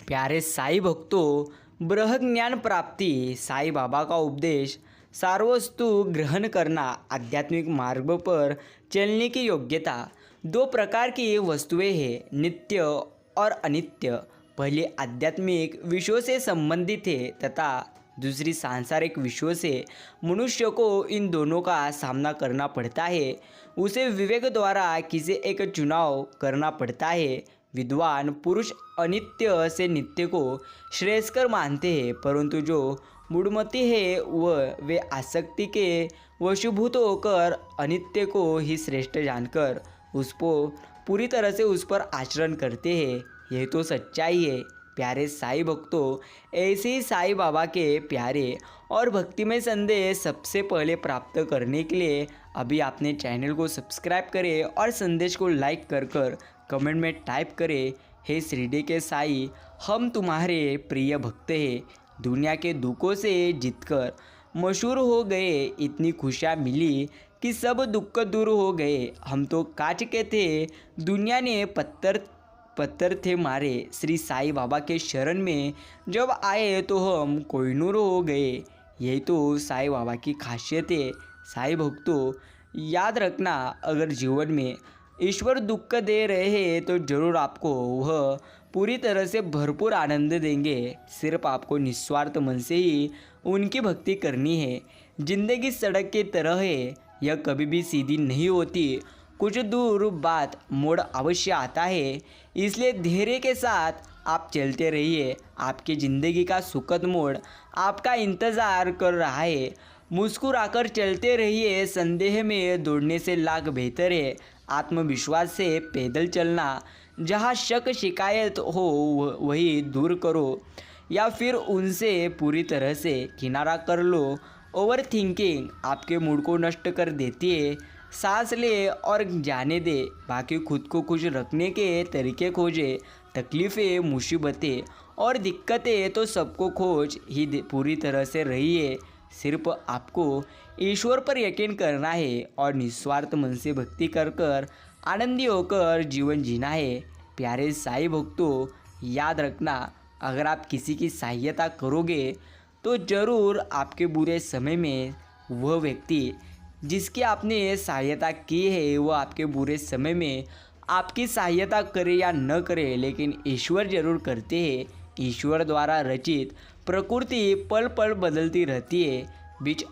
प्यारे साईं भक्तों, ब्रह्म ज्ञान प्राप्ति, साईं बाबा का उपदेश, सारवस्तु ग्रहण करना, आध्यात्मिक मार्ग पर चलने की योग्यता। दो प्रकार की वस्तुएं हैं, नित्य और अनित्य। पहली आध्यात्मिक विषयों से संबंधित है तथा दूसरी सांसारिक विषयों से। मनुष्य को इन दोनों का सामना करना पड़ता है। उसे विवेक द्वारा किसी एक चुनाव करना पड़ता है। विद्वान पुरुष अनित्य से नित्य को श्रेयस्कर मानते हैं, परंतु जो मूढ़मती है वे आसक्ति के वशीभूत होकर अनित्य को ही श्रेष्ठ जानकर उसको पूरी तरह से उस पर आचरण करते हैं। यह तो सच्चाई है। प्यारे साईं भक्तों, ऐसे ही साईं बाबा के प्यारे और भक्तिमय संदेश सबसे पहले प्राप्त करने के लिए अभी आपने चैनल को सब्सक्राइब करें और संदेश को लाइक कर कमेंट में टाइप करें, हे शिरडी के साईं, हम तुम्हारे प्रिय भक्त हैं। दुनिया के दुखों से जीतकर मशहूर हो गए, इतनी खुशियाँ मिली कि सब दुख दूर हो गए। हम तो कांच के थे, दुनिया ने पत्थर थे मारे। श्री साईं बाबा के शरण में जब आए तो हम कोहिनूर हो गए। यही तो साईं बाबा की खासियत है। साईं भक्तों, याद रखना, अगर जीवन में ईश्वर दुख दे रहे हैं तो जरूर आपको वह पूरी तरह से भरपूर आनंद देंगे। सिर्फ आपको निस्वार्थ मन से ही उनकी भक्ति करनी है। जिंदगी सड़क की तरह है, यह कभी भी सीधी नहीं होती। कुछ दूर बाद मोड़ अवश्य आता है, इसलिए धैर्य के साथ आप चलते रहिए। आपकी ज़िंदगी का सुखद मोड़ आपका इंतज़ार कर रहा है। मुस्कुराकर चलते रहिए, संदेह में दौड़ने से लाख बेहतर है आत्मविश्वास से पैदल चलना। जहाँ शक शिकायत हो वही दूर करो या फिर उनसे पूरी तरह से किनारा कर लो। ओवर थिंकिंग आपके मूड को नष्ट कर देती है। सांस ले और जाने दे, बाकी खुद को खुश रखने के तरीके खोजे। तकलीफ़ें, मुसीबतें और दिक्कतें तो सबको खोज ही पूरी तरह से रही है। सिर्फ आपको ईश्वर पर यकीन करना है और निस्वार्थ मन से भक्ति कर आनंदी होकर जीवन जीना है। प्यारे साईं भक्तों, याद रखना, अगर आप किसी की सहायता करोगे तो ज़रूर आपके बुरे समय में वह व्यक्ति जिसकी आपने सहायता की है वो आपके बुरे समय में आपकी सहायता करे या न करे, लेकिन ईश्वर जरूर करते हैं। ईश्वर द्वारा रचित प्रकृति पल पल बदलती रहती है। बीज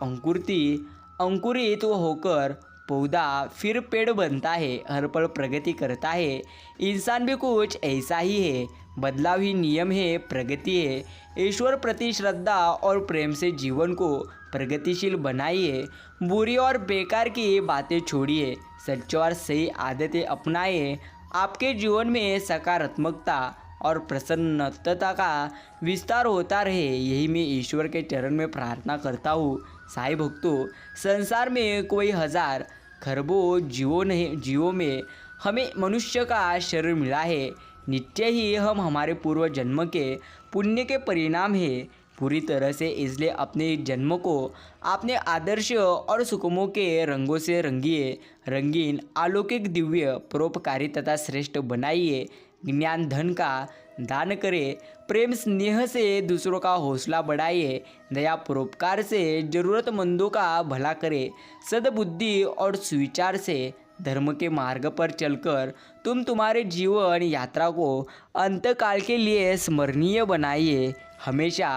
अंकुरित होकर पौधा फिर पेड़ बनता है, हर पल प्रगति करता है। इंसान भी कुछ ऐसा ही है, बदलाव ही नियम है, प्रगति है। ईश्वर प्रति श्रद्धा और प्रेम से जीवन को प्रगतिशील बनाइए। बुरी और बेकार की बातें छोड़िए, सच्ची और सही आदतें अपनाइए। आपके जीवन में सकारात्मकता और प्रसन्नता का विस्तार होता रहे, यही मैं ईश्वर के चरण में प्रार्थना करता हूँ। साईं भक्तों, संसार में कोई हजार खरबों जीवों में हमें मनुष्य का शरीर मिला है। निश्चय ही हम हमारे पूर्व जन्म के पुण्य के परिणाम है पूरी तरह से। इसलिए अपने जन्म को अपने आदर्श और सुखमों के रंगों से रंगीन, अलौकिक, दिव्य, परोपकारी तथा श्रेष्ठ बनाइए। ज्ञान धन का दान करें, प्रेम स्नेह से दूसरों का हौसला बढ़ाइए। दया परोपकार से ज़रूरतमंदों का भला करें। सद्बुद्धि और सुविचार से धर्म के मार्ग पर चलकर तुम्हारे जीवन यात्रा को अंतकाल के लिए स्मरणीय बनाइए। हमेशा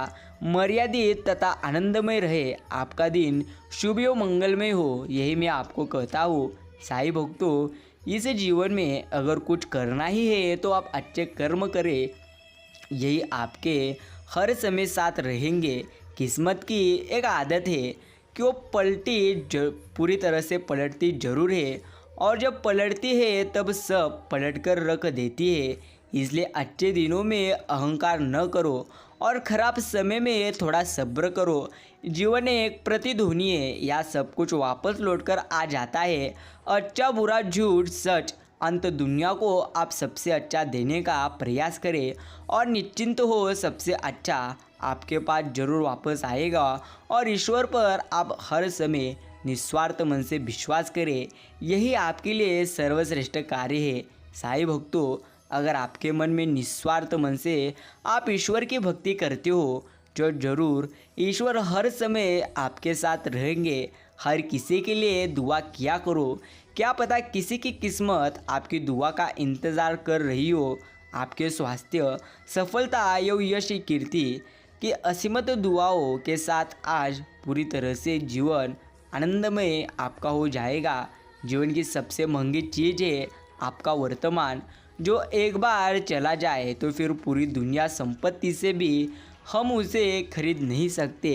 मर्यादित तथा आनंदमय रहे। आपका दिन शुभ और मंगलमय हो, यही मैं आपको कहता हूँ। साईं भक्तों, इस जीवन में अगर कुछ करना ही है तो आप अच्छे कर्म करें, यही आपके हर समय साथ रहेंगे। किस्मत की एक आदत है कि वो पूरी तरह से पलटती जरूर है, और जब पलटती है तब सब पलट कर रख देती है। इसलिए अच्छे दिनों में अहंकार न करो और ख़राब समय में थोड़ा सब्र करो। जीवन एक प्रतिध्वनि है, या सब कुछ वापस लौटकर आ जाता है। अच्छा बुरा झूठ सच, अंत दुनिया को आप सबसे अच्छा देने का प्रयास करें और निश्चिंत हो, सबसे अच्छा आपके पास जरूर वापस आएगा। और ईश्वर पर आप हर समय निस्वार्थ मन से विश्वास करें, यही आपके लिए सर्वश्रेष्ठ कार्य है। साईं भक्तों, अगर आपके मन में निस्वार्थ मन से आप ईश्वर की भक्ति करते हो, जो जरूर ईश्वर हर समय आपके साथ रहेंगे। हर किसी के लिए दुआ किया करो, क्या पता किसी की किस्मत आपकी दुआ का इंतज़ार कर रही हो। आपके स्वास्थ्य, सफलता या यश कीर्ति की असीमित दुआओं के साथ आज पूरी तरह से जीवन आनंदमय आपका हो जाएगा। जीवन की सबसे महंगी चीज़ है आपका वर्तमान, जो एक बार चला जाए तो फिर पूरी दुनिया संपत्ति से भी हम उसे खरीद नहीं सकते।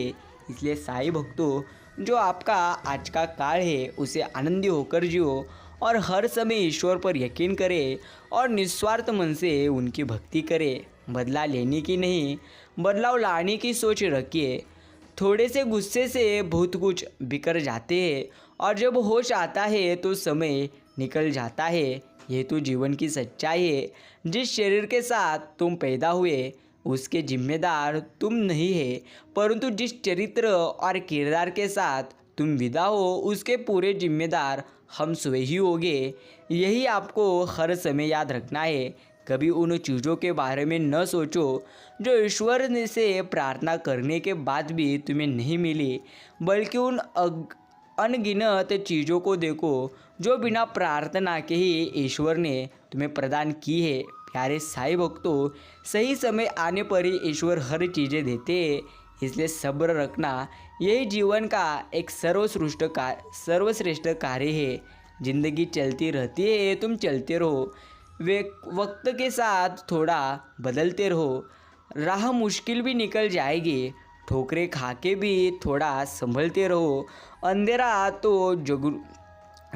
इसलिए साईं भक्तों, जो आपका आज का काल है उसे आनंदी होकर जियो और हर समय ईश्वर पर यकीन करें और निस्वार्थ मन से उनकी भक्ति करें। बदला लेने की नहीं, बदलाव लाने की सोच रखिए। थोड़े से गुस्से से बहुत कुछ बिखर जाते हैं और जब होश आता है तो समय निकल जाता है। ये तो जीवन की सच्चाई है। जिस शरीर के साथ तुम पैदा हुए उसके जिम्मेदार तुम नहीं है, परंतु जिस चरित्र और किरदार के साथ तुम विदा हो उसके पूरे जिम्मेदार हम स्वयं ही होंगे। यही आपको हर समय याद रखना है। कभी उन चीज़ों के बारे में न सोचो जो ईश्वर से प्रार्थना करने के बाद भी तुम्हें नहीं मिली, बल्कि उन अनगिनत चीज़ों को देखो जो बिना प्रार्थना के ही ईश्वर ने तुम्हें प्रदान की है। प्यारे साईं भक्तों, सही समय आने पर ही ईश्वर हर चीज़ें देते हैं, इसलिए सब्र रखना यही जीवन का एक सर्वश्रेष्ठ कार्य है। जिंदगी चलती रहती है, तुम चलते रहो, वे वक्त के साथ थोड़ा बदलते रहो। राह मुश्किल भी निकल जाएगी, ठोकरें खा के भी थोड़ा संभलते रहो। अंधेरा तो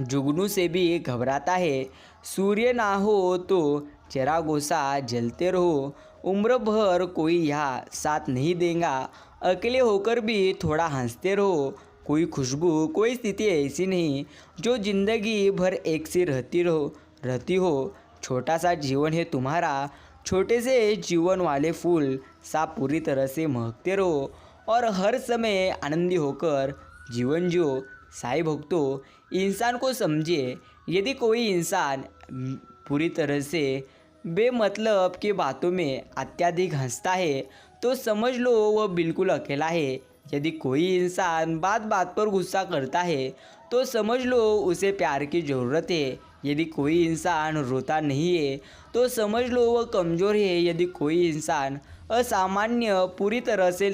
जुगनू से भी घबराता है, सूर्य ना हो तो चिरागों सा जलते रहो। उम्र भर कोई यहाँ साथ नहीं देगा, अकेले होकर भी थोड़ा हंसते रहो। कोई खुशबू, कोई स्थिति ऐसी नहीं जो जिंदगी भर एक सी रहती हो। छोटा सा जीवन है तुम्हारा, छोटे से जीवन वाले फूल सा पूरी तरह से महकते रहो और हर समय आनंदी होकर जीवन जियो। साईं भक्तों, इंसान को समझिए। यदि कोई इंसान पूरी तरह से बेमतलब की बातों में अत्यधिक हंसता है तो समझ लो वह बिल्कुल अकेला है। यदि कोई इंसान बात बात पर गुस्सा करता है तो समझ लो उसे प्यार की ज़रूरत है। यदि कोई इंसान रोता नहीं है तो समझ लो वह कमज़ोर है। यदि कोई इंसान असामान्य पूरी तरह से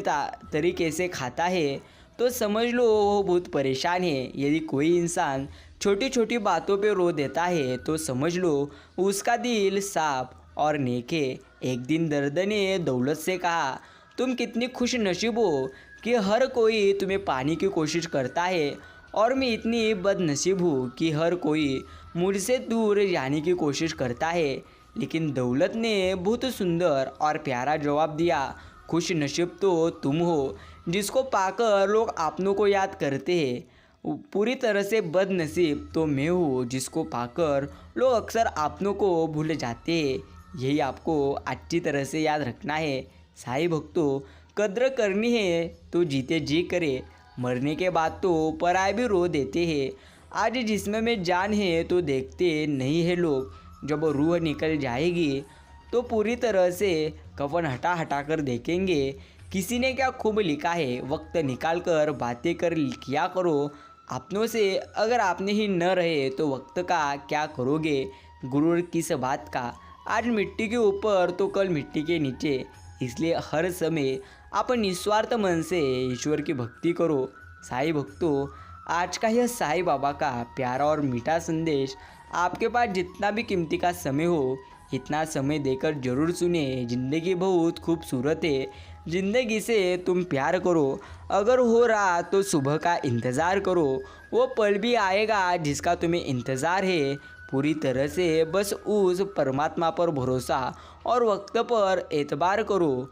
तरीके से खाता है तो समझ लो वो बहुत परेशान है। यदि कोई इंसान छोटी छोटी बातों पे रो देता है तो समझ लो उसका दिल साफ और नेक है। एक दिन दर्द ने दौलत से कहा, तुम कितनी खुश नसीब हो कि हर कोई तुम्हें पाने की कोशिश करता है और मैं इतनी बदनसीब हूँ कि हर कोई मुझसे दूर जाने की कोशिश करता है। लेकिन दौलत ने बहुत सुंदर और प्यारा जवाब दिया, खुश नसीब तो तुम हो जिसको पाकर लोग अपनों को याद करते हैं। पूरी तरह से बदनसीब तो मैं हूँ जिसको पाकर लोग अक्सर अपनों को भूल जाते हैं। यही आपको अच्छी तरह से याद रखना है। साईं भक्तों, कद्र करनी है तो जीते जी करे, मरने के बाद तो पराए भी रो देते हैं। आज जिस्म में जान है तो देखते नहीं है लोग, जब रूह निकल जाएगी तो पूरी तरह से कफन हटा हटा कर देखेंगे। किसी ने क्या खूब लिखा है, वक्त निकाल कर बातें कर किया करो अपनों से। अगर आपने ही न रहे तो वक्त का क्या करोगे, गुरूर किस बात का। आज मिट्टी के ऊपर तो कल मिट्टी के नीचे, इसलिए हर समय आप निस्वार्थ मन से ईश्वर की भक्ति करो। साईं भक्तों, आज का यह साईं बाबा का प्यारा और मीठा संदेश आपके पास जितना भी कीमती का समय हो इतना समय देकर जरूर सुने। ज़िंदगी बहुत खूबसूरत है, ज़िंदगी से तुम प्यार करो। अगर हो रहा तो सुबह का इंतज़ार करो, वो पल भी आएगा जिसका तुम्हें इंतज़ार है। पूरी तरह से बस उस परमात्मा पर भरोसा और वक्त पर एतबार करो।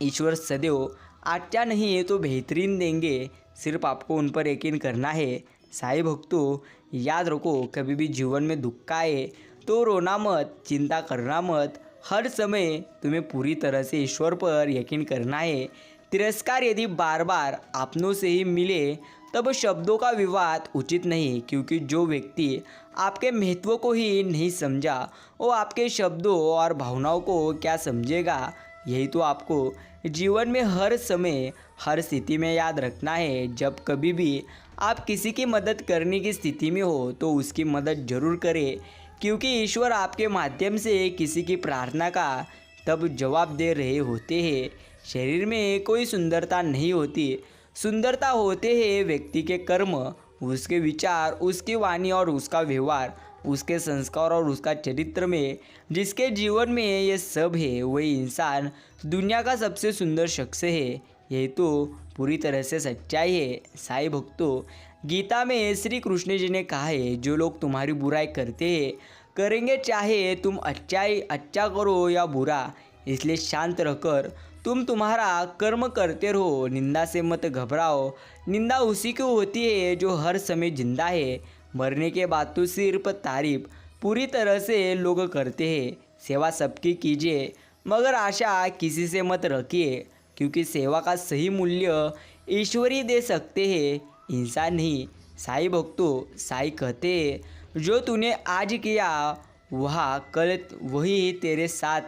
ईश्वर सदैव अच्छा नहीं तो बेहतरीन देंगे, सिर्फ आपको उन पर यकीन करना है। साईं भक्तों, याद रखो, कभी भी जीवन में दुख आए तो रोना मत, चिंता करना मत। हर समय तुम्हें पूरी तरह से ईश्वर पर यकीन करना है। तिरस्कार यदि बार बार अपनों से ही मिले तब शब्दों का विवाद उचित नहीं, क्योंकि जो व्यक्ति आपके महत्व को ही नहीं समझा वो आपके शब्दों और भावनाओं को क्या समझेगा। यही तो आपको जीवन में हर समय हर स्थिति में याद रखना है। जब कभी भी आप किसी की मदद करने की स्थिति में हो तो उसकी मदद जरूर करें, क्योंकि ईश्वर आपके माध्यम से किसी की प्रार्थना का तब जवाब दे रहे होते हैं। शरीर में कोई सुंदरता नहीं होती, सुंदरता होते हैं व्यक्ति के कर्म, उसके विचार, उसकी वाणी और उसका व्यवहार, उसके संस्कार और उसका चरित्र में। जिसके जीवन में ये सब है वही इंसान दुनिया का सबसे सुंदर शख्स है। यही तो पूरी तरह से सच्चाई है। साईं भक्तों, गीता में श्री कृष्ण जी ने कहा है, जो लोग तुम्हारी बुराई करते हैं करेंगे, चाहे तुम अच्छा करो या बुरा, इसलिए शांत रहकर तुम तुम्हारा कर्म करते रहो। निंदा से मत घबराओ, निंदा उसी की होती है जो हर समय जिंदा है। मरने के बाद तो सिर्फ तारीफ पूरी तरह से लोग करते हैं। सेवा सबकी कीजिए, मगर आशा किसी से मत रखिए, क्योंकि सेवा का सही मूल्य ईश्वर ही दे सकते हैं, इंसान नहीं। साईं भक्तों, साईं कहते हैं, जो तूने आज किया वही तेरे साथ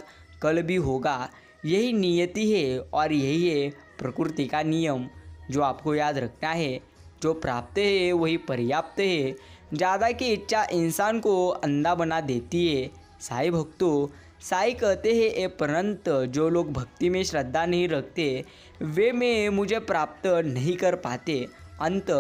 कल भी होगा। यही नियति है और यही है प्रकृति का नियम जो आपको याद रखना है। जो प्राप्त है वही पर्याप्त है। ज़्यादा की इच्छा इंसान को अंधा बना देती है। साईं भक्तों, साईं कहते हैं, ए परंत जो लोग भक्ति में श्रद्धा नहीं रखते वे में मुझे प्राप्त नहीं कर पाते। अंत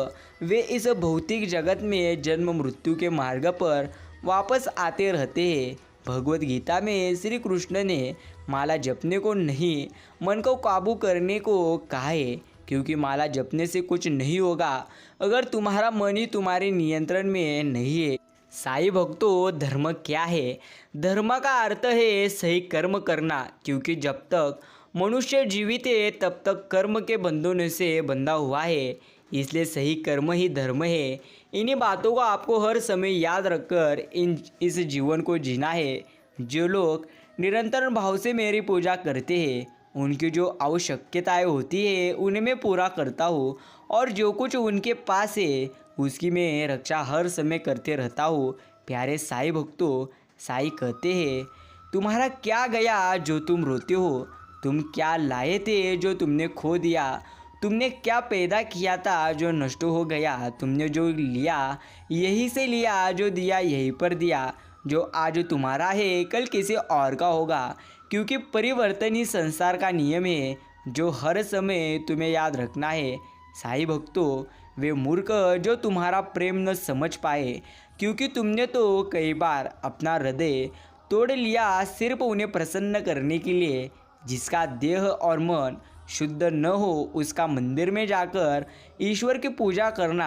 वे इस भौतिक जगत में जन्म मृत्यु के मार्ग पर वापस आते रहते हैं। भगवत गीता में श्री कृष्ण ने माला जपने को नहीं, मन को काबू करने को कहा है, क्योंकि माला जपने से कुछ नहीं होगा अगर तुम्हारा मन ही तुम्हारे नियंत्रण में नहीं है। साईं भक्तों, धर्म क्या है? धर्म का अर्थ है सही कर्म करना, क्योंकि जब तक मनुष्य जीवित है तब तक कर्म के बंधनों से बंधा हुआ है, इसलिए सही कर्म ही धर्म है। इन्हीं बातों को आपको हर समय याद रखकर इस जीवन को जीना है। जो लोग निरंतर भाव से मेरी पूजा करते हैं उनकी जो आवश्यकताएं होती है उन्हें मैं पूरा करता हूँ, और जो कुछ उनके पास है उसकी मैं रक्षा हर समय करते रहता हूँ। प्यारे साईं भक्तों, साईं कहते हैं, तुम्हारा क्या गया जो तुम रोते हो? तुम क्या लाए थे जो तुमने खो दिया? तुमने क्या पैदा किया था जो नष्ट हो गया? तुमने जो लिया यहीं से लिया, जो दिया यहीं पर दिया। जो आज तुम्हारा है कल किसी और का होगा, क्योंकि परिवर्तन ही संसार का नियम है, जो हर समय तुम्हें याद रखना है। साईं भक्तों, वे मूर्ख जो तुम्हारा प्रेम न समझ पाए, क्योंकि तुमने तो कई बार अपना हृदय तोड़ लिया सिर्फ उन्हें प्रसन्न करने के लिए। जिसका देह और मन शुद्ध न हो उसका मंदिर में जाकर ईश्वर की पूजा करना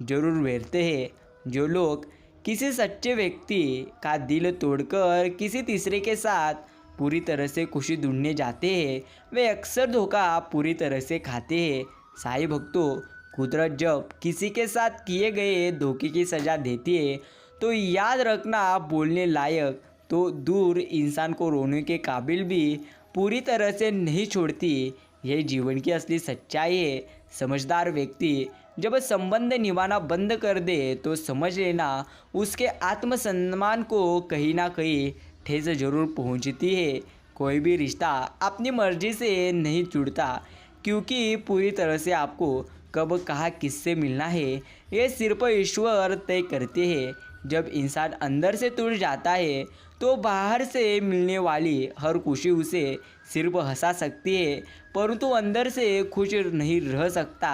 जरूर व्यर्थ है। जो लोग किसी सच्चे व्यक्ति का दिल तोड़कर किसी तीसरे के साथ पूरी तरह से खुशी ढूंढने जाते हैं वे अक्सर धोखा पूरी तरह से खाते हैं। साईं भक्तों, कुदरत जब किसी के साथ किए गए धोखे की सज़ा देती है तो याद रखना, बोलने लायक तो दूर, इंसान को रोने के काबिल भी पूरी तरह से नहीं छोड़ती। यही जीवन की असली सच्चाई है। समझदार व्यक्ति जब संबंध निभाना बंद कर दे तो समझ लेना उसके आत्मसम्मान को कहीं ना कहीं ठेस जरूर पहुंचती है। कोई भी रिश्ता अपनी मर्जी से नहीं जुड़ता, क्योंकि पूरी तरह से आपको कब कहाँ किससे मिलना है ये सिर्फ ईश्वर तय करते हैं। जब इंसान अंदर से टूट जाता है तो बाहर से मिलने वाली हर खुशी उसे सिर्फ हंसा सकती है, परंतु अंदर से खुश नहीं रह सकता।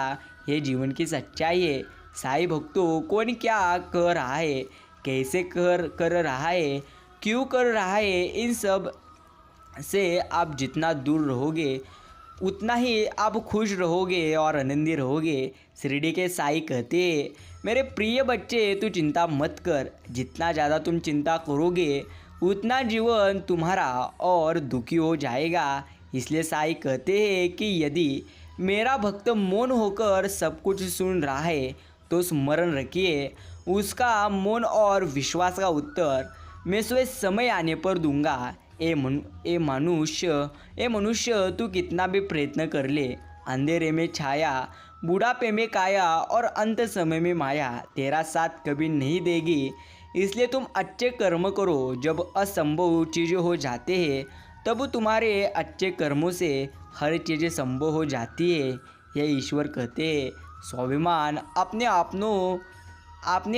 ये जीवन की सच्चाई है। साईं भक्तों, कौन क्या कर रहा है, कैसे कर रहा है, क्यों कर रहा है, इन सब से आप जितना दूर रहोगे उतना ही आप खुश रहोगे और आनंदी रहोगे। शिरडी के साईं कहते हैं, मेरे प्रिय बच्चे, तू चिंता मत कर। जितना ज़्यादा तुम चिंता करोगे उतना जीवन तुम्हारा और दुखी हो जाएगा। इसलिए साईं कहते हैं कि यदि मेरा भक्त मौन होकर सब कुछ सुन रहा है तो स्मरण रखिए, उसका मौन और विश्वास का उत्तर मैं स्वयं समय आने पर दूंगा। ए मनुष्य, तू कितना भी प्रयत्न कर ले, अंधेरे में छाया बुढ़ापे में काया और अंत समय में माया तेरा साथ कभी नहीं देगी। इसलिए तुम अच्छे कर्म करो। जब असंभव चीज़ें हो जाते हैं तब तुम्हारे अच्छे कर्मों से हर चीज़ संभव हो जाती है। यह ईश्वर कहते हैं। स्वाभिमान अपने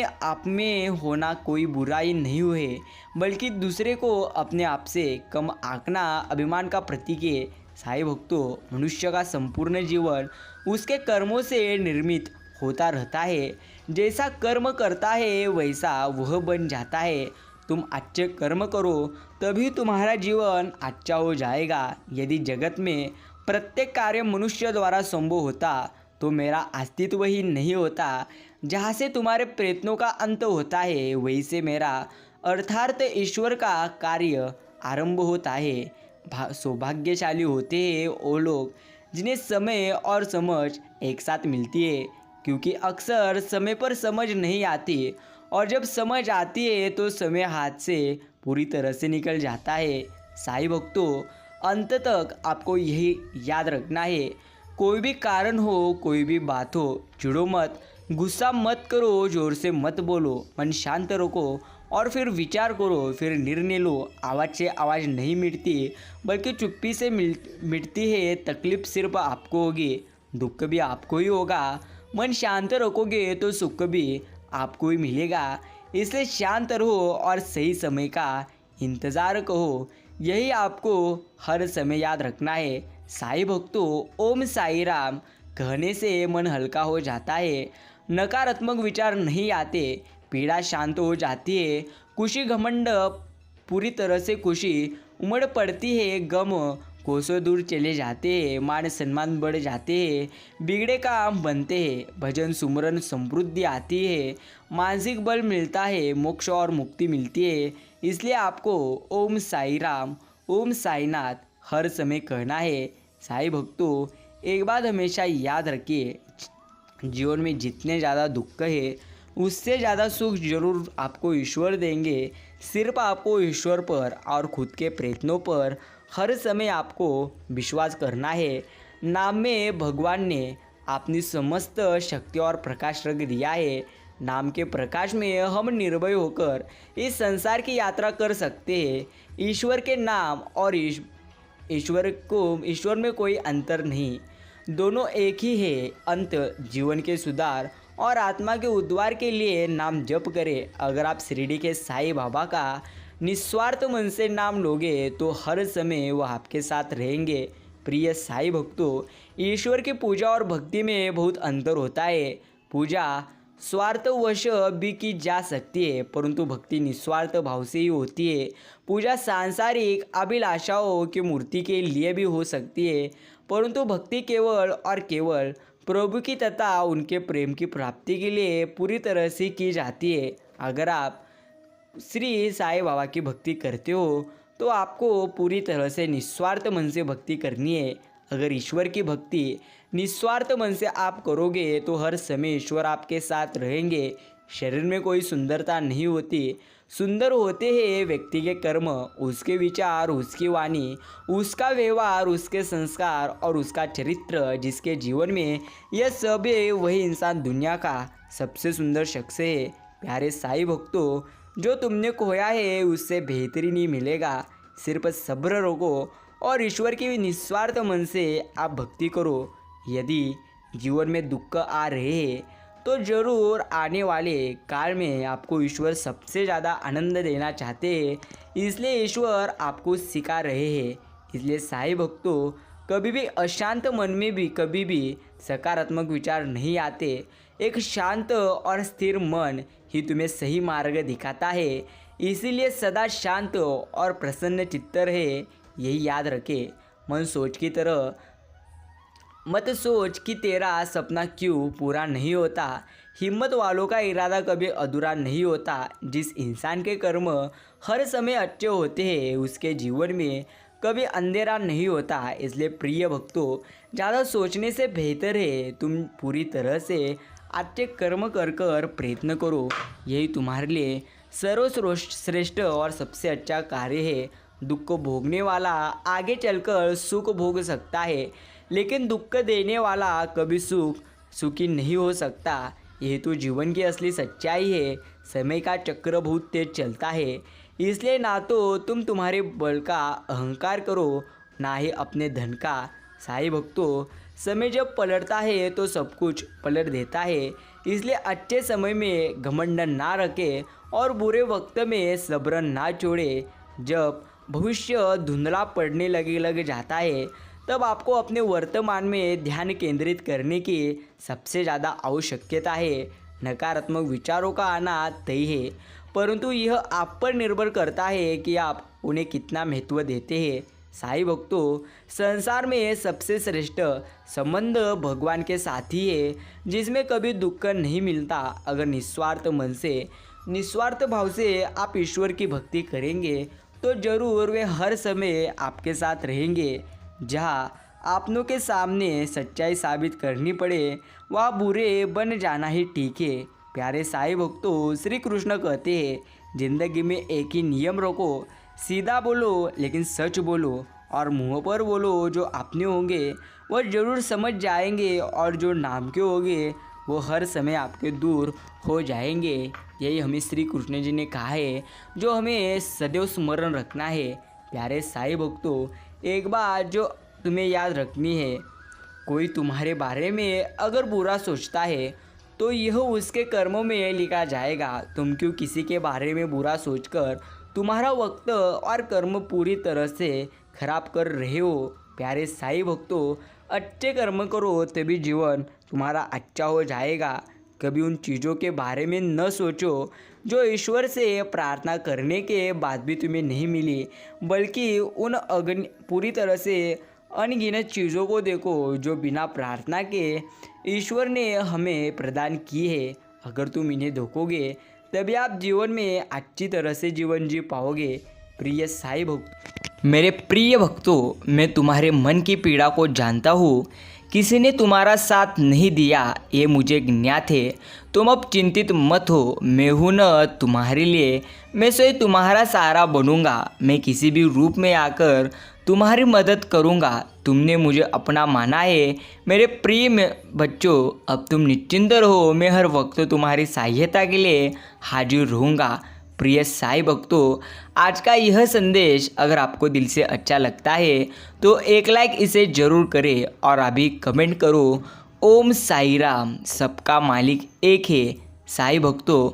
आप में होना कोई बुराई नहीं हुए, बल्कि दूसरे को अपने आप से कम आंकना अभिमान का प्रतीक है। साईं भक्तों, मनुष्य का संपूर्ण जीवन उसके कर्मों से निर्मित होता रहता है। जैसा कर्म करता है वैसा वह बन जाता है। तुम अच्छे कर्म करो तभी तुम्हारा जीवन अच्छा हो जाएगा। यदि जगत में प्रत्येक कार्य मनुष्य द्वारा संभव होता तो मेरा अस्तित्व ही नहीं होता। जहाँ से तुम्हारे प्रयत्नों का अंत होता है वहीं से मेरा अर्थात ईश्वर का कार्य आरंभ होता है। सौभाग्यशाली होते हैं वो लोग जिन्हें समय और समझ एक साथ मिलती है, क्योंकि अक्सर समय पर समझ नहीं आती और जब समझ आती है तो समय हाथ से पूरी तरह से निकल जाता है। साईं भक्तों, अंत तक आपको यही याद रखना है, कोई भी कारण हो, कोई भी बात हो, चिढ़ो मत, गुस्सा मत करो, जोर से मत बोलो, मन शांत रखो और फिर विचार करो, फिर निर्णय लो। आवाज़ से आवाज़ नहीं मिटती बल्कि चुप्पी से मिटती है। तकलीफ सिर्फ आपको होगी, दुख भी आपको ही होगा। मन शांत रखोगे तो सुख भी आपको ही मिलेगा। इसलिए शांत रहो और सही समय का इंतज़ार करो। यही आपको हर समय याद रखना है। साईं भक्तों, ओम साई राम कहने से मन हल्का हो जाता है। नकारात्मक विचार नहीं आते, पीड़ा शांत हो जाती है, खुशी घमंड पूरी तरह से खुशी उमड़ पड़ती है, गम कोसों दूर चले जाते हैं, मान सम्मान बढ़ जाते हैं, बिगड़े काम बनते हैं, भजन सुमरन समृद्धि आती है, मानसिक बल मिलता है, मोक्ष और मुक्ति मिलती है। इसलिए आपको ओम साई राम, ओम साईनाथ हर समय कहना है। साईं भक्तों, एक बात हमेशा याद रखिए, जीवन में जितने ज़्यादा दुख है उससे ज़्यादा सुख जरूर आपको ईश्वर देंगे। सिर्फ आपको ईश्वर पर और खुद के प्रयत्नों पर हर समय आपको विश्वास करना है। नाम में भगवान ने अपनी समस्त शक्ति और प्रकाश रख दिया है। नाम के प्रकाश में हम निर्भय होकर इस संसार की यात्रा कर सकते हैं। ईश्वर के नाम और ईश्वर में कोई अंतर नहीं, दोनों एक ही है। अंत जीवन के सुधार और आत्मा के उद्धार के लिए नाम जप करें। अगर आप शिरडी के साईं बाबा का निस्वार्थ मन से नाम लोगे तो हर समय वह आपके साथ रहेंगे। प्रिय साईं भक्तों, ईश्वर की पूजा और भक्ति में बहुत अंतर होता है। पूजा स्वार्थवश भी की जा सकती है, परंतु भक्ति निस्वार्थ भाव से ही होती है। पूजा सांसारिक अभिलाषाओं की मूर्ति के लिए भी हो सकती है, परंतु भक्ति केवल और केवल प्रभु की तथा उनके प्रेम की प्राप्ति के लिए पूरी तरह से की जाती है। अगर आप श्री साईं बाबा की भक्ति करते हो तो आपको पूरी तरह से निस्वार्थ मन से भक्ति करनी है। अगर ईश्वर की भक्ति निस्वार्थ मन से आप करोगे तो हर समय ईश्वर आपके साथ रहेंगे। शरीर में कोई सुंदरता नहीं होती, सुंदर होते हैं व्यक्ति के कर्म, उसके विचार, उसकी वाणी, उसका व्यवहार, उसके संस्कार और उसका चरित्र। जिसके जीवन में यह सब है वही इंसान दुनिया का सबसे सुंदर शख्स है। प्यारे साईं भक्तों, जो तुमने खोया है उससे बेहतरीन ही मिलेगा। सिर्फ सब्र रखो और ईश्वर की निस्वार्थ मन से आप भक्ति करो। यदि जीवन में दुख आ रहे हैं तो जरूर आने वाले काल में आपको ईश्वर सबसे ज़्यादा आनंद देना चाहते हैं, इसलिए ईश्वर आपको सिखा रहे हैं। इसलिए साईं भक्तों, कभी भी अशांत मन में भी कभी भी सकारात्मक विचार नहीं आते। एक शांत और स्थिर मन ही तुम्हें सही मार्ग दिखाता है। इसीलिए सदा शांत और प्रसन्न चित्त रहे, यही याद रखे। मन सोच की तरह मत सोच कि तेरा सपना क्यों पूरा नहीं होता। हिम्मत वालों का इरादा कभी अधूरा नहीं होता। जिस इंसान के कर्म हर समय अच्छे होते हैं उसके जीवन में कभी अंधेरा नहीं होता। इसलिए प्रिय भक्तों, ज़्यादा सोचने से बेहतर है तुम पूरी तरह से अच्छे कर्म कर कर प्रयत्न करो। यही तुम्हारे लिए सर्वश्रेष्ठ और सबसे अच्छा कार्य है। दुख भोगने वाला आगे चलकर सुख भोग सकता है, लेकिन दुख देने वाला कभी सुख सुखी नहीं हो सकता। यह तो जीवन की असली सच्चाई है। समय का चक्र बहुत तेज चलता है, इसलिए ना तो तुम तुम्हारे बल का अहंकार करो, ना ही अपने धन का। साईं भक्तों, समय जब पलटता है तो सब कुछ पलट देता है। इसलिए अच्छे समय में घमंड ना रखें और बुरे वक्त में सब्र ना छोड़े। जब भविष्य धुंधला पड़ने लग जाता है, तब आपको अपने वर्तमान में ध्यान केंद्रित करने की सबसे ज़्यादा आवश्यकता है। नकारात्मक विचारों का आना तय है, परंतु यह आप पर निर्भर करता है कि आप उन्हें कितना महत्व देते हैं। साईं भक्तों, संसार में सबसे श्रेष्ठ संबंध भगवान के साथ ही है, जिसमें कभी दुख नहीं मिलता। अगर निस्वार्थ भाव से आप ईश्वर की भक्ति करेंगे तो जरूर वे हर समय आपके साथ रहेंगे। जहाँ आपनों के सामने सच्चाई साबित करनी पड़े, वह बुरे बन जाना ही ठीक है। प्यारे साईं भक्तों, श्री कृष्ण कहते हैं, जिंदगी में एक ही नियम रखो, सीधा बोलो लेकिन सच बोलो, और मुंह पर बोलो। जो अपने होंगे वह ज़रूर समझ जाएंगे, और जो नाम के होंगे वो हर समय आपके दूर हो जाएंगे। यही हमें श्री कृष्ण जी ने कहा है, जो हमें सदैव स्मरण रखना है। प्यारे साईं भक्तों, एक बात जो तुम्हें याद रखनी है, कोई तुम्हारे बारे में अगर बुरा सोचता है तो यह उसके कर्मों में लिखा जाएगा। तुम क्यों किसी के बारे में बुरा सोचकर तुम्हारा वक्त और कर्म पूरी तरह से खराब कर रहे हो। प्यारे साईं भक्तों, अच्छे कर्म करो, तभी जीवन तुम्हारा अच्छा हो जाएगा। कभी उन चीज़ों के बारे में न सोचो जो ईश्वर से प्रार्थना करने के बाद भी तुम्हें नहीं मिली, बल्कि उन पूरी तरह से अनगिनत चीज़ों को देखो जो बिना प्रार्थना के ईश्वर ने हमें प्रदान की है। अगर तुम इन्हें देखोगे तभी आप जीवन में अच्छी तरह से जीवन जी पाओगे। प्रिय साईं भक्त, मेरे प्रिय भक्तों, मैं तुम्हारे मन की पीड़ा को जानता हूँ। किसी ने तुम्हारा साथ नहीं दिया, ये मुझे ज्ञात है। तुम अब चिंतित मत हो, मैं हूँ न तुम्हारे लिए। मैं स्वयं तुम्हारा सहारा बनूंगा। मैं किसी भी रूप में आकर तुम्हारी मदद करूंगा। तुमने मुझे अपना माना है। मेरे प्रिय बच्चों, अब तुम निश्चिंत रहो, मैं हर वक्त तुम्हारी सहायता के लिए हाजिर रहूँगा। प्रिय साईं भक्तों, आज का यह संदेश अगर आपको दिल से अच्छा लगता है तो एक लाइक इसे ज़रूर करें, और अभी कमेंट करो, ओम साई राम, सबका मालिक एक है। साईं भक्तों,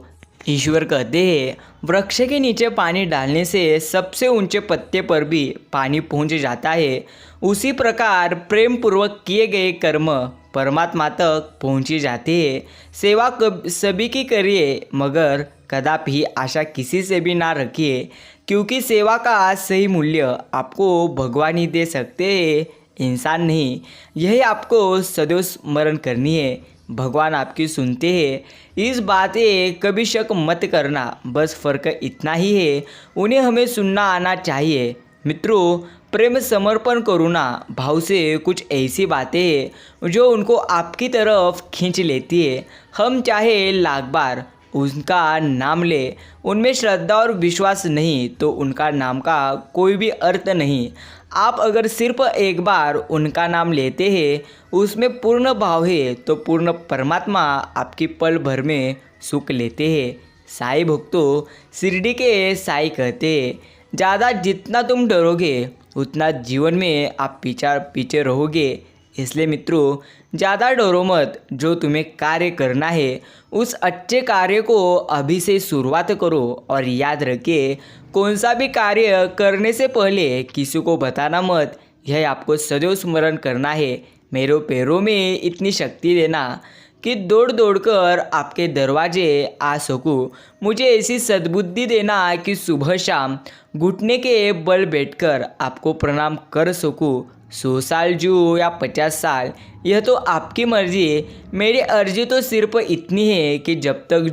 ईश्वर कहते हैं, वृक्ष के नीचे पानी डालने से सबसे ऊंचे पत्ते पर भी पानी पहुंच जाता है। उसी प्रकार प्रेम पूर्वक किए गए कर्म परमात्मा तक पहुंची जाते हैं। सेवा सभी की करिए, मगर कदापि आशा किसी से भी ना रखिए, क्योंकि सेवा का सही मूल्य आपको भगवान ही दे सकते हैं, इंसान नहीं। यही आपको सदैव स्मरण करनी है। भगवान आपकी सुनते हैं, इस बातें कभी शक मत करना। बस फ़र्क इतना ही है, उन्हें हमें सुनना आना चाहिए। मित्रों, प्रेम समर्पण करुणा भाव से कुछ ऐसी बातें हैं जो उनको आपकी तरफ खींच लेती है। हम चाहे लाख बार उनका नाम ले, उनमें श्रद्धा और विश्वास नहीं तो उनका नाम का कोई भी अर्थ नहीं। आप अगर सिर्फ एक बार उनका नाम लेते हैं, उसमें पूर्ण भाव है, तो पूर्ण परमात्मा आपकी पल भर में सुख लेते हैं। साईं भक्तों, शिरडी के साईं कहते हैं, ज़्यादा जितना तुम डरोगे उतना जीवन में आप पीछे रहोगे। इसलिए मित्रों, ज़्यादा डरो मत। जो तुम्हें कार्य करना है उस अच्छे कार्य को अभी से शुरुआत करो, और याद रखिए, कौन सा भी कार्य करने से पहले किसी को बताना मत। यह आपको सदैव स्मरण करना है। मेरे पैरों में इतनी शक्ति देना कि दौड़ दौड़ कर आपके दरवाजे आ सकूं। मुझे ऐसी सद्बुद्धि देना कि सुबह शाम घुटने के बल बैठकर आपको प्रणाम कर सकूं। 100 साल जीऊँ या 50 साल, यह तो आपकी मर्जी है। मेरी अर्जी तो सिर्फ इतनी है कि जब तक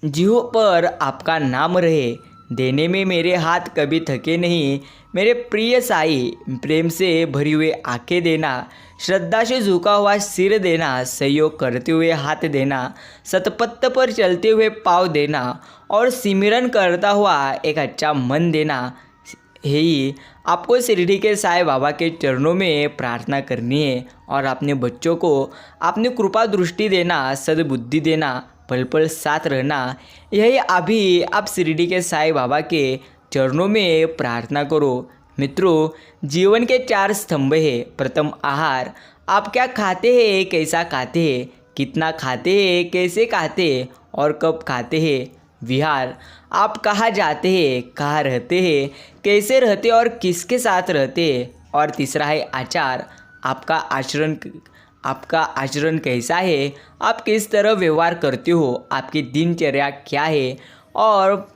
जीव पर आपका नाम रहे। देने में मेरे हाथ कभी थके नहीं। मेरे प्रिय साई, प्रेम से भरी हुए आंखें देना, श्रद्धा से झुका हुआ सिर देना, सहयोग करते हुए हाथ देना, सतपथ पर चलते हुए पाँव देना, और सिमरन करता हुआ एक अच्छा मन देना। यही आपको शिरडी के साईं बाबा के चरणों में प्रार्थना करनी है और अपने बच्चों को अपनी कृपा दृष्टि देना, सद्बुद्धि देना, पल पल साथ रहना। यही अभी आप शिरडी के साईं बाबा के चरणों में प्रार्थना करो। मित्रों, जीवन के 4 स्तंभ है। प्रथम आहार, आप क्या खाते हैं, कैसा खाते हैं, कितना खाते हैं, कैसे खाते हैं और कब खाते हैं। विहार, आप कहाँ जाते हैं, कहाँ रहते हैं, कैसे रहते और किसके साथ रहते हैं। और तीसरा है आचार, आपका आचरण कैसा है, आप किस तरह व्यवहार करते हो, आपकी दिनचर्या क्या है। और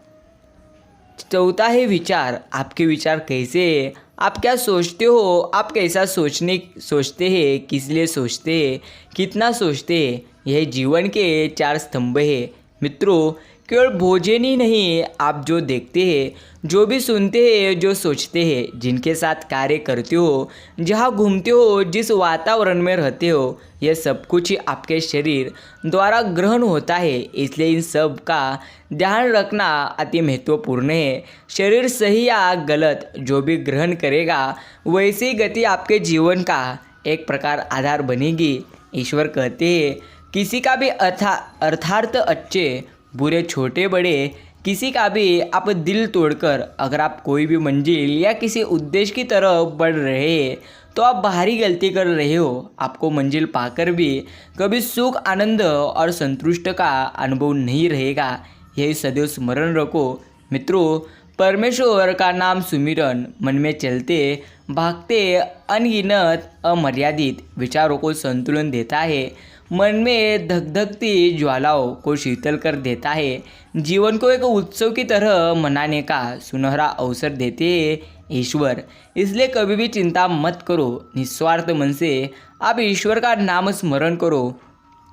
चौथा है विचार, आपके विचार कैसे हैं, आप क्या सोचते हो, आप कैसा सोचते हैं, किस लिए सोचते हैं, कितना सोचते हैं। यह जीवन के 4 स्तंभ है। मित्रों, केवल भोजन ही नहीं, आप जो देखते हैं, जो भी सुनते हैं, जो सोचते हैं, जिनके साथ कार्य करते हो, जहाँ घूमते हो, जिस वातावरण में रहते हो, यह सब कुछ ही आपके शरीर द्वारा ग्रहण होता है। इसलिए इन सब का ध्यान रखना अति महत्वपूर्ण है। शरीर सही या गलत जो भी ग्रहण करेगा, वैसी ही गति आपके जीवन का एक प्रकार आधार बनेगी। ईश्वर कहते हैं, किसी का भी अर्थार्थ अच्छे बुरे छोटे बड़े, किसी का भी आप दिल तोड़कर अगर आप कोई भी मंजिल या किसी उद्देश्य की तरफ बढ़ रहे हैं, तो आप बाहरी गलती कर रहे हो। आपको मंजिल पाकर भी कभी सुख, आनंद और संतुष्ट का अनुभव नहीं रहेगा। यही सदैव स्मरण रखो। मित्रों, परमेश्वर का नाम सुमिरन मन में चलते भागते अनगिनत अमर्यादित विचारों को संतुलन देता है, मन में धकधकती ज्वालाओं को शीतल कर देता है, जीवन को एक उत्सव की तरह मनाने का सुनहरा अवसर देते हैं ईश्वर। इसलिए कभी भी चिंता मत करो, निस्वार्थ मन से आप ईश्वर का नाम स्मरण करो।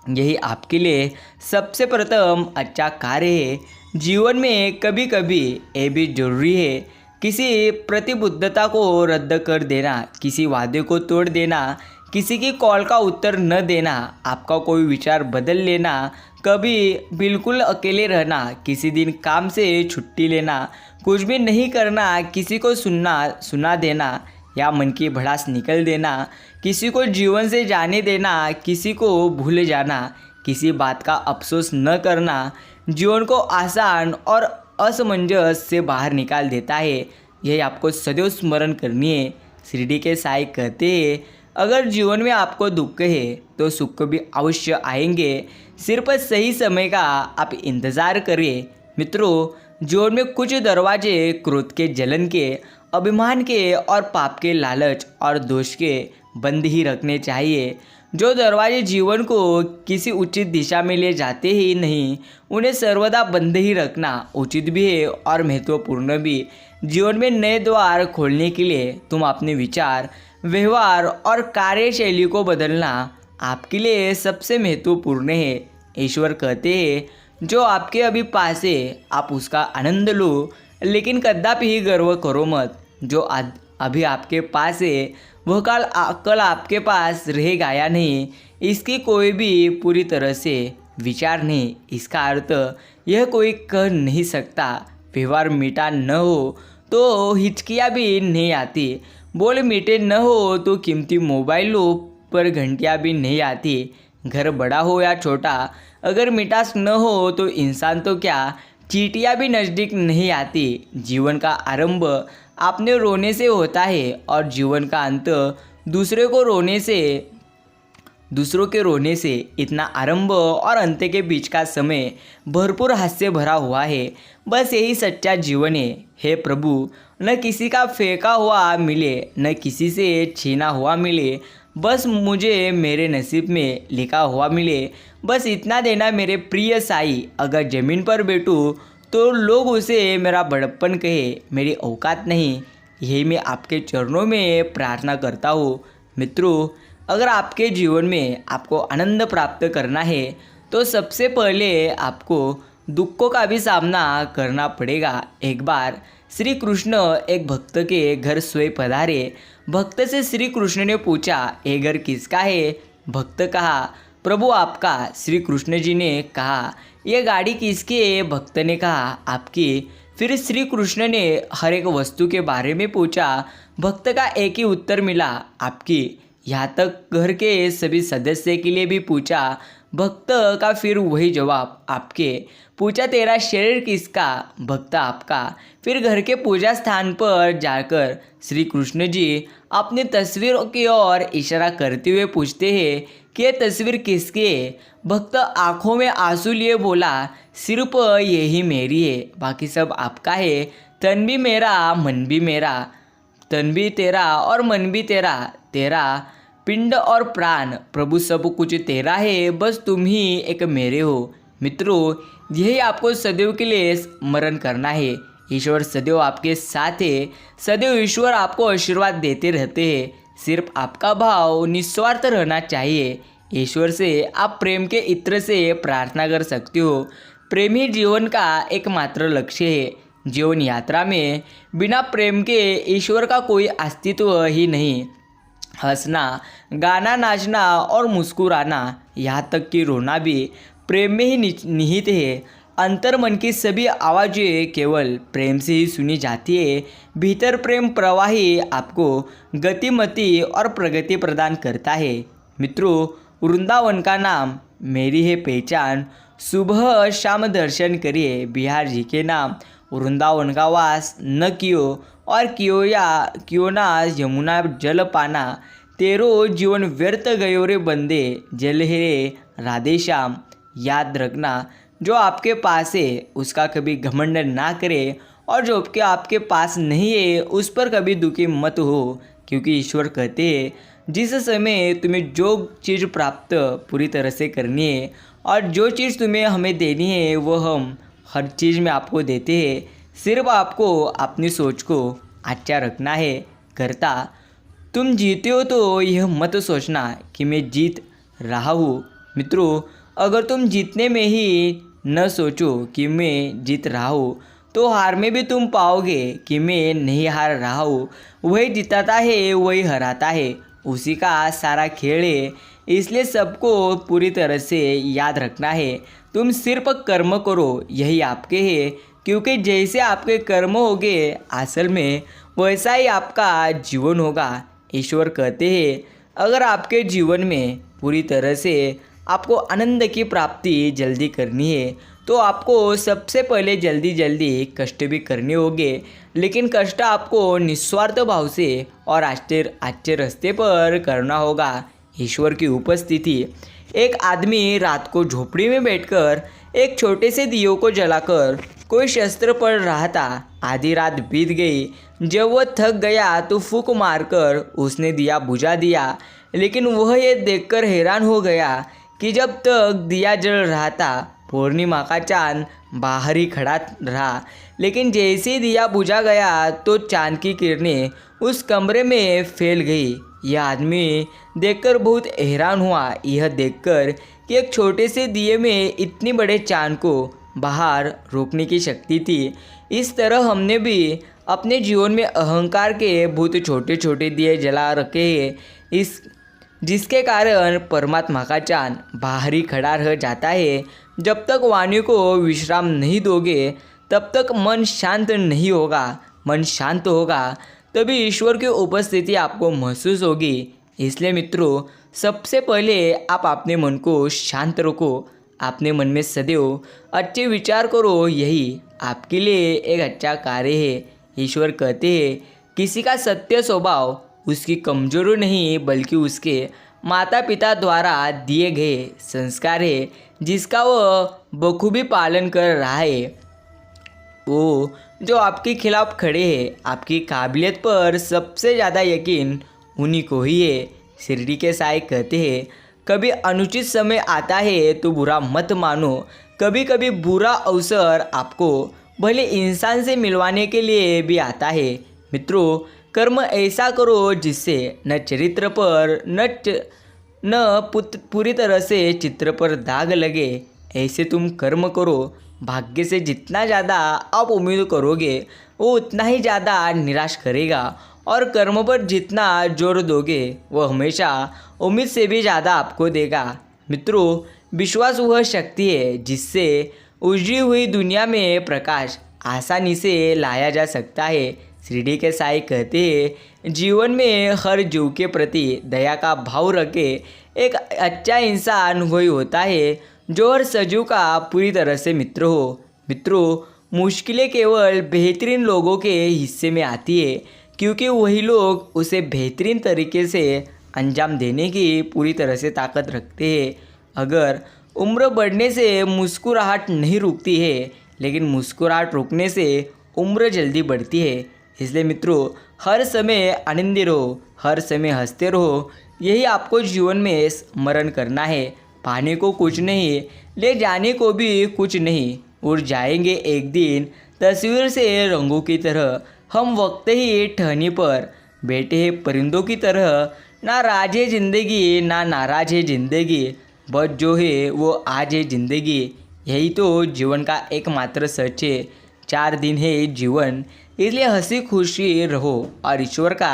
यही आपके लिए सबसे प्रथम अच्छा कार्य है। जीवन में कभी कभी ये भी जरूरी है, किसी प्रतिबद्धता को रद्द कर देना, किसी वादे को तोड़ देना, किसी की कॉल का उत्तर न देना, आपका कोई विचार बदल लेना, कभी बिल्कुल अकेले रहना, किसी दिन काम से छुट्टी लेना, कुछ भी नहीं करना, किसी को सुना देना या मन की भड़ास निकल देना, किसी को जीवन से जाने देना, किसी को भूल जाना, किसी बात का अफसोस न करना, जीवन को आसान और असमंजस से बाहर निकाल देता है। यही आपको सदैव स्मरण करनी है। शिरडी के साईं कहते हैं, अगर जीवन में आपको दुख है तो सुख भी अवश्य आएंगे, सिर्फ सही समय का आप इंतज़ार करिए। मित्रों, जीवन में कुछ दरवाजे क्रोध के, जलन के, अभिमान के और पाप के, लालच और दोष के बंद ही रखने चाहिए। जो दरवाजे जीवन को किसी उचित दिशा में ले जाते ही नहीं, उन्हें सर्वदा बंद ही रखना उचित भी है और महत्वपूर्ण भी। जीवन में नए द्वार खोलने के लिए तुम अपने विचार, व्यवहार और कार्यशैली को बदलना आपके लिए सबसे महत्वपूर्ण है। ईश्वर कहते हैं, जो आपके अभी पास है आप उसका आनंद लो, लेकिन कदापि ही गर्व करो मत। जो अभी आपके पास है वह कल आपके पास रहेगा या नहीं, इसकी कोई भी पूरी तरह से विचार नहीं। इसका अर्थ यह कोई कह नहीं सकता। व्यवहार मीठा न हो तो हिचकियाँ भी नहीं आती, बोल मीठे न हो तो कीमती मोबाइलों पर घंटियाँ भी नहीं आती। घर बड़ा हो या छोटा, अगर मिठास न हो तो इंसान तो क्या, चींटियाँ भी नज़दीक नहीं आती। जीवन का आरंभ अपने रोने से होता है और जीवन का अंत दूसरों के रोने से। इतना आरंभ और अंत के बीच का समय भरपूर हास्य भरा हुआ है। बस यही सच्चा जीवन है। हे प्रभु, न किसी का फेंका हुआ मिले, न किसी से छीना हुआ मिले, बस मुझे मेरे नसीब में लिखा हुआ मिले। बस इतना देना मेरे प्रिय साईं। अगर ज़मीन पर बैठूं तो लोग उसे मेरा बड़प्पन कहे, मेरी औकात नहीं। यही मैं आपके चरणों में प्रार्थना करता हूँ। मित्रों, अगर आपके जीवन में आपको आनंद प्राप्त करना है तो सबसे पहले आपको दुखों का भी सामना करना पड़ेगा। एक बार श्री कृष्ण एक भक्त के घर सोए पधारे। भक्त से श्री कृष्ण ने पूछा, ये घर किसका है? भक्त कहा, प्रभु आपका। श्री कृष्ण जी ने कहा, यह गाड़ी किसकी है? भक्त ने कहा, आपकी। फिर श्री कृष्ण ने हर एक वस्तु के बारे में पूछा। भक्त का एक ही उत्तर मिला, आपकी। यहाँ तक घर के सभी सदस्य के लिए भी पूछा। भक्त का फिर वही जवाब, आपके। पूछा, तेरा शरीर किसका? भक्त, आपका। फिर घर के पूजा स्थान पर जाकर श्री कृष्ण जी अपनी तस्वीरों की ओर इशारा करते हुए पूछते हैं कि ये तस्वीर किसकी है? भक्त आंखों में आंसू लिए बोला, सिर्फ यही मेरी है, बाकी सब आपका है। तन भी मेरा, मन भी मेरा, तन भी तेरा और मन भी तेरा, तेरा पिंड और प्राण, प्रभु सब कुछ तेरा है, बस तुम ही एक मेरे हो। मित्रों, यही आपको सदैव के लिए स्मरण करना है। ईश्वर सदैव आपके साथ है। सदैव ईश्वर आपको आशीर्वाद देते रहते हैं। सिर्फ आपका भाव निस्वार्थ रहना चाहिए। ईश्वर से आप प्रेम के इत्र से प्रार्थना कर सकते हो। प्रेम ही जीवन का एकमात्र लक्ष्य है। जीवन यात्रा में बिना प्रेम के ईश्वर का कोई अस्तित्व ही नहीं। हंसना, गाना, नाचना और मुस्कुराना, यहाँ तक कि रोना भी प्रेम में ही निहित है। अंतर मन की सभी आवाज़ें केवल प्रेम से ही सुनी जाती है। भीतर प्रेम प्रवाही आपको गतिमति और प्रगति प्रदान करता है। मित्रों, वृंदावन का नाम मेरी है पहचान। सुबह शाम दर्शन करिए बिहार जी के नाम। वृंदावन का वास न कियो और कियो ना यमुना जल पाना। तेरो जीवन व्यर्थ गयो रे बंदे, जल है रे राधे श्याम। याद रखना, जो आपके पास है उसका कभी घमंड ना करे, और जो आपके पास नहीं है उस पर कभी दुखी मत हो, क्योंकि ईश्वर कहते हैं जिस समय तुम्हें जो चीज़ प्राप्त पूरी तरह से करनी है और जो चीज़ तुम्हें हमें देनी है वो हम हर चीज़ में आपको देते हैं। सिर्फ आपको अपनी सोच को अच्छा रखना है। करता तुम जीते हो तो यह मत सोचना कि मैं जीत रहा हूँ। मित्रों, अगर तुम जीतने में ही न सोचो कि मैं जीत रहा हूँ तो हार में भी तुम पाओगे कि मैं नहीं हार रहा हूँ। वही जिताता है, वही हराता है, उसी का सारा खेल है। इसलिए सबको पूरी तरह से याद रखना है। तुम सिर्फ कर्म करो, यही आपके है, क्योंकि जैसे आपके कर्म होंगे असल में वैसा ही आपका जीवन होगा। ईश्वर कहते हैं अगर आपके जीवन में पूरी तरह से आपको आनंद की प्राप्ति जल्दी करनी है तो आपको सबसे पहले जल्दी कष्ट भी करने होंगे, लेकिन कष्ट आपको निस्वार्थ भाव से और अच्छे रास्ते पर करना होगा। ईश्वर की उपस्थिति। एक आदमी रात को झोपड़ी में बैठकर एक छोटे से दियो को जलाकर कोई शस्त्र पढ़ रहा था। आधी रात बीत गई। जब वह थक गया तो फूंक मारकर उसने दिया बुझा दिया, लेकिन वह ये देखकर हैरान हो गया कि जब तक दिया जल रहा था पूर्णिमा का चांद बाहर ही खड़ा रहा, लेकिन जैसे ही दिया बुझा गया तो चांद की किरणें उस कमरे में फैल गई। यह आदमी देखकर बहुत हैरान हुआ, यह देखकर कि एक छोटे से दिए में इतनी बड़े चांद को बाहर रोकने की शक्ति थी। इस तरह हमने भी अपने जीवन में अहंकार के बहुत छोटे छोटे दिए जला रखे हैं, जिसके कारण परमात्मा का चांद बाहर ही खड़ा रह जाता है। जब तक वाणी को विश्राम नहीं दोगे तब तक मन शांत नहीं होगा। मन शांत होगा तभी ईश्वर की उपस्थिति आपको महसूस होगी। इसलिए मित्रों, सबसे पहले आप अपने मन को शांत रखो। अपने मन में सदैव अच्छे विचार करो, यही आपके लिए एक अच्छा कार्य है। ईश्वर कहते हैं किसी का सत्य स्वभाव उसकी कमजोरी नहीं बल्कि उसके माता पिता द्वारा दिए गए संस्कार है, जिसका वह बखूबी पालन कर रहा है। वो जो आपके खिलाफ खड़े हैं, आपकी काबिलियत पर सबसे ज़्यादा यकीन उन्हीं को ही है। शिरडी के साईं कहते हैं कभी अनुचित समय आता है तो बुरा मत मानो। कभी कभी बुरा अवसर आपको भले इंसान से मिलवाने के लिए भी आता है। मित्रों, कर्म ऐसा करो जिससे न चरित्र पर पूरी तरह से चित्र पर दाग लगे। ऐसे तुम कर्म करो। भाग्य से जितना ज़्यादा आप उम्मीद करोगे वो उतना ही ज़्यादा निराश करेगा, और कर्म पर जितना जोर दोगे वो हमेशा उम्मीद से भी ज़्यादा आपको देगा। मित्रों, विश्वास वह शक्ति है जिससे उजड़ी हुई दुनिया में प्रकाश आसानी से लाया जा सकता है। शिरडी के साईं कहते हैं, जीवन में हर जीव के प्रति दया का भाव रखे एक अच्छा इंसान वही होता है जो हर सजीव का पूरी तरह से मित्र हो। मित्रों, मुश्किलें केवल बेहतरीन लोगों के हिस्से में आती है, क्योंकि वही लोग उसे बेहतरीन तरीके से अंजाम देने की पूरी तरह से ताकत रखते हैं। अगर उम्र बढ़ने से मुस्कुराहट नहीं रुकती है, लेकिन मुस्कुराहट रुकने से उम्र जल्दी बढ़ती है। इसलिए मित्रों, हर समय आनंदी रहो, हर समय हंसते रहो, यही आपको जीवन में स्मरण करना है। पाने को कुछ नहीं, ले जाने को भी कुछ नहीं, उड़ जाएंगे एक दिन तस्वीर से रंगों की तरह। हम वक्त ही ठहनी पर बैठे हैं परिंदों की तरह, ना राज है ज़िंदगी ना नाराज है ज़िंदगी, बस जो है वो आज है ज़िंदगी। यही तो जीवन का एकमात्र सच है। 4 दिन है जीवन, इसलिए हंसी खुशी रहो और ईश्वर का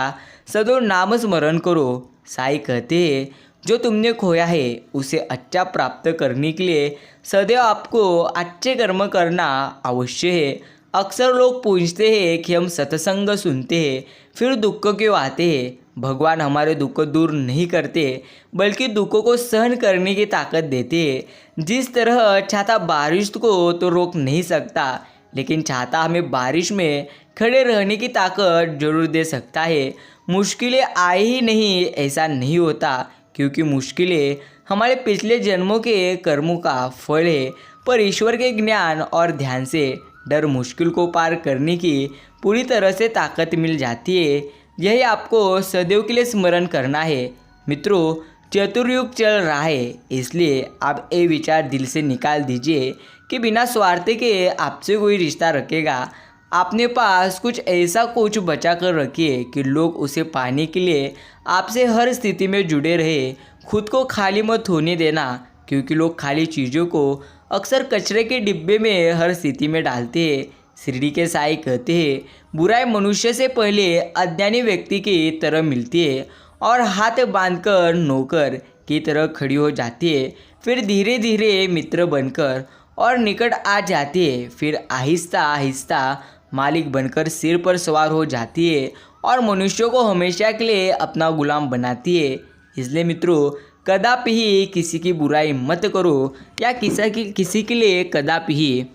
सदैव नाम स्मरण करो। साईं कहते हैं, जो तुमने खोया है उसे अच्छा प्राप्त करने के लिए सदैव आपको अच्छे कर्म करना अवश्य है। अक्सर लोग पूछते हैं कि हम सत्संग सुनते हैं फिर दुख क्यों आते हैं। भगवान हमारे दुख दूर नहीं करते, बल्कि दुखों को सहन करने की ताकत देते हैं। जिस तरह छाता बारिश को तो रोक नहीं सकता, लेकिन छाता हमें बारिश में खड़े रहने की ताकत जरूर दे सकता है। मुश्किलें आए ही नहीं ऐसा नहीं होता, क्योंकि मुश्किलें हमारे पिछले जन्मों के कर्मों का फल है। पर ईश्वर के ज्ञान और ध्यान से डर मुश्किल को पार करने की पूरी तरह से ताकत मिल जाती है। यही आपको सदैव के लिए स्मरण करना है। मित्रों, चतुर्युग चल रहा है, इसलिए आप ये विचार दिल से निकाल दीजिए कि बिना स्वार्थ के आपसे कोई रिश्ता रखेगा। आपने पास कुछ ऐसा कुछ बचा कर रखिए कि लोग उसे पाने के लिए आपसे हर स्थिति में जुड़े रहे। खुद को खाली मत होने देना, क्योंकि लोग खाली चीज़ों को अक्सर कचरे के डिब्बे में हर स्थिति में डालते हैं। शिरडी के साईं कहते हैं, बुराई मनुष्य से पहले अज्ञानी व्यक्ति की तरह मिलती है और हाथ बांधकर नौकर की तरह खड़ी हो जाती है, फिर धीरे धीरे मित्र बनकर और निकट आ जाती है, फिर आहिस्ता आहिस्ता मालिक बनकर सिर पर सवार हो जाती है और मनुष्यों को हमेशा के लिए अपना गुलाम बनाती है। इसलिए मित्रों, कदापि ही किसी की बुराई मत करो या किसी के लिए कदापि ही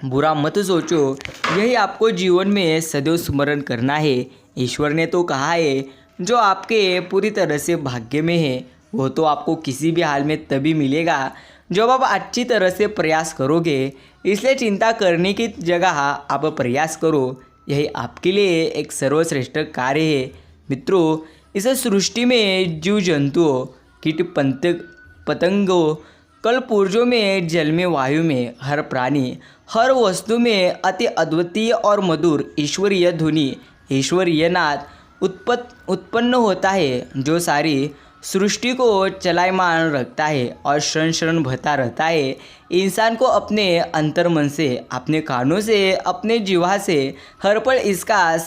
बुरा मत सोचो। यही आपको जीवन में सदैव स्मरण करना है। ईश्वर ने तो कहा है, जो आपके पूरी तरह से भाग्य में है वो तो आपको किसी भी हाल में तभी मिलेगा जब आप अच्छी तरह से प्रयास करोगे। इसलिए चिंता करने की जगह आप प्रयास करो, यही आपके लिए एक सर्वश्रेष्ठ कार्य है। मित्रों, इस सृष्टि में जीव जंतुओं, कीट पतंगों, कल पुर्जों में, जल में, वायु में, हर प्राणी, हर वस्तु में अति अद्वितीय और मधुर ईश्वरीय ध्वनि, ईश्वरीय नाद उत्पन्न होता है, जो सारी सृष्टि को चलायमान रखता है और क्षण क्षण बहता रहता है। इंसान को अपने अंतर्मन से, अपने कानों से, अपने जीवा से हर पल इसका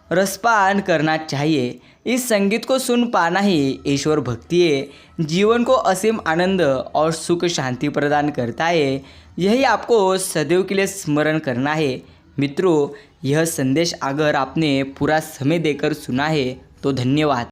रसपान करना चाहिए। इस संगीत को सुन पाना ही ईश्वर भक्ति है। जीवन को असीम आनंद और सुख शांति प्रदान करता है। यही आपको सदैव के लिए स्मरण करना है। मित्रों, यह संदेश अगर आपने पूरा समय देकर सुना है तो धन्यवाद।